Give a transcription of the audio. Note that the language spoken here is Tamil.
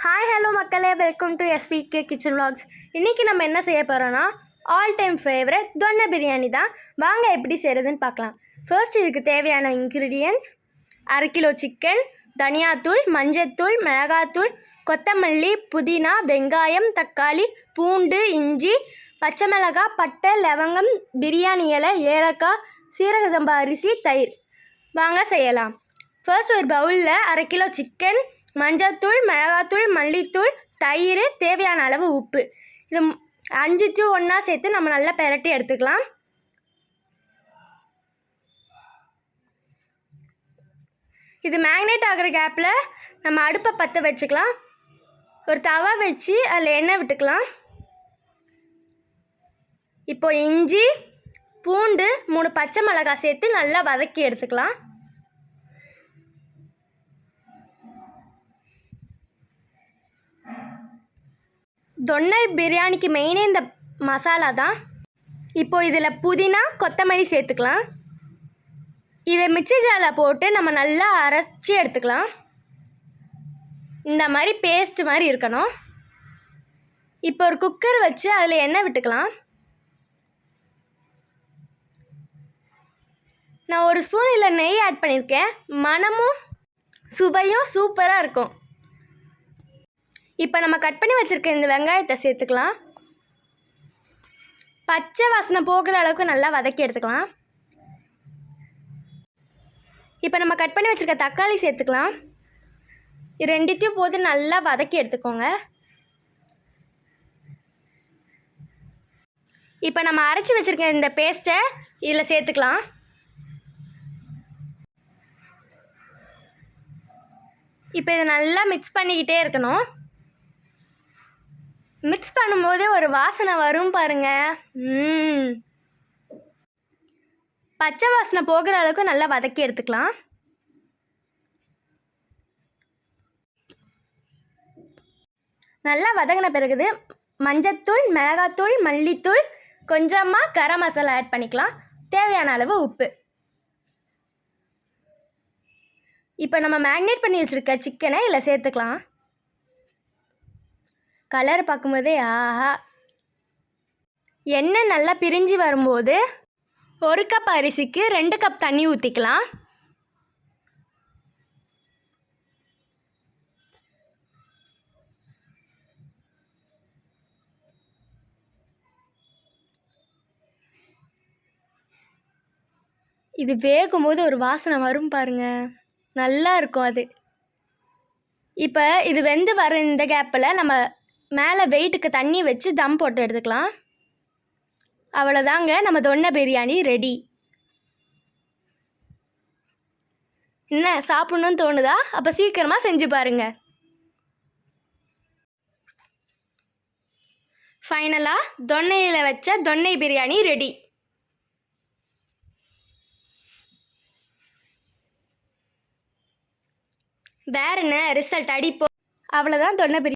ஹாய் ஹலோ மக்களே, welcome to SVK kitchen vlogs. இன்றைக்கி நம்ம என்ன செய்ய போகிறோன்னா ஆல் டைம் ஃபேவரட் தொன்னை பிரியாணி தான். வாங்க எப்படி செய்கிறதுன்னு பார்க்கலாம். ஃபர்ஸ்ட் இதுக்கு தேவையான இன்க்ரீடியன்ட்ஸ்: 1/2 கிலோ சிக்கன், தனியாத்தூள், மஞ்சத்தூள், மிளகாத்தூள், கொத்தமல்லி, புதினா, வெங்காயம், தக்காளி, பூண்டு, இஞ்சி, பச்சை மிளகாய், பட்டை, லவங்கம், பிரியாணி இலை, ஏலக்காய், சீரக சம்பா அரிசி, தயிர். வாங்க செய்யலாம். ஃபர்ஸ்ட் ஒரு பவுலில் 1/2 கிலோ சிக்கன், மஞ்சத்தூள், மிளகாத்தூள், மல்லித்தூள், தயிர், தேவையான அளவு உப்பு, இது 5 ஒன்றா சேர்த்து நம்ம நல்லா பெரட்டி எடுத்துக்கலாம். இது மேக்னேட் ஆகிற கேப்பில் நம்ம அடுப்பை பற்ற வச்சுக்கலாம். ஒரு தவா வச்சு அதில் எண்ணெய் விட்டுக்கலாம். இப்போ இஞ்சி, பூண்டு, 3 பச்சை மிளகாய் சேர்த்து நல்லா வதக்கி எடுத்துக்கலாம். தொன்னை பிரியாணிக்கு மெயினே இந்த மசாலா தான். இப்போ இதில் புதினா, கொத்தமல்லி சேர்த்துக்கலாம். இதை மிக்ஸி ஜாரில் போட்டு நம்ம நல்லா அரைச்சி எடுத்துக்கலாம். இந்த மாதிரி பேஸ்ட் மாதிரி இருக்கணும். இப்போ ஒரு குக்கர் வச்சு அதில் எண்ணெய் விட்டுக்கலாம். நான் 1 ஸ்பூன் இதில் நெய் ஆட் பண்ணியிருக்கேன். மணமும் சுவையும் சூப்பராக இருக்கும். இப்போ நம்ம கட் பண்ணி வச்சுருக்க இந்த வெங்காயத்தை சேர்த்துக்கலாம். பச்சை வாசனை போகிற அளவுக்கு நல்லா வதக்கி எடுத்துக்கலாம். இப்போ நம்ம கட் பண்ணி வச்சுருக்க தக்காளி சேர்த்துக்கலாம். இது 2த்தையும் போட்டு நல்லா வதக்கி எடுத்துக்கோங்க. இப்போ நம்ம அரைச்சி வச்சுருக்க இந்த பேஸ்ட்டை இதில் சேர்த்துக்கலாம். இப்போ இதை நல்லா மிக்ஸ் பண்ணிக்கிட்டே இருக்கணும். மிக்ஸ் பண்ணும்போதே ஒரு வாசனை வரும் பாருங்கள். பச்சை வாசனை போகிற அளவுக்கு நல்லா வதக்கி எடுத்துக்கலாம். நல்லா வதங்கின பிறகு மஞ்சத்தூள், மிளகாத்தூள், மல்லித்தூள், கொஞ்சமாக கரம் மசாலா ஆட் பண்ணிக்கலாம். தேவையான அளவு உப்பு. இப்போ நம்ம மேக்னேட் பண்ணி வச்சுருக்க சிக்கனை இதில் சேர்த்துக்கலாம். கலர் பார்க்கும்போதே ஆஹா! எண்ணெய் நல்லா பிரிஞ்சு வரும்போது 1 கப் அரிசிக்கு 2 கப் தண்ணி ஊற்றிக்கலாம். இது வேகும்போது ஒரு வாசனை வரும் பாருங்கள், நல்லா இருக்கும் அது. இப்போ இது வெந்து வர இந்த கேப்பில் நம்ம மேலே வெயிட்டுக்கு தண்ணி வச்சு தம் போட்டு எடுத்துக்கலாம். அவ்வளோதாங்க, நம்ம தொன்னை பிரியாணி ரெடி. என்ன சாப்பிட்ணுன்னு தோணுதா? அப்போ சீக்கிரமாக செஞ்சு பாருங்கள். ஃபைனலாக தொன்னையில் வச்ச தொன்னை பிரியாணி ரெடி. வேற என்ன ரிசல்ட் அடிப்போம். அவ்வளோதான் தொன்னை பிரியாணி.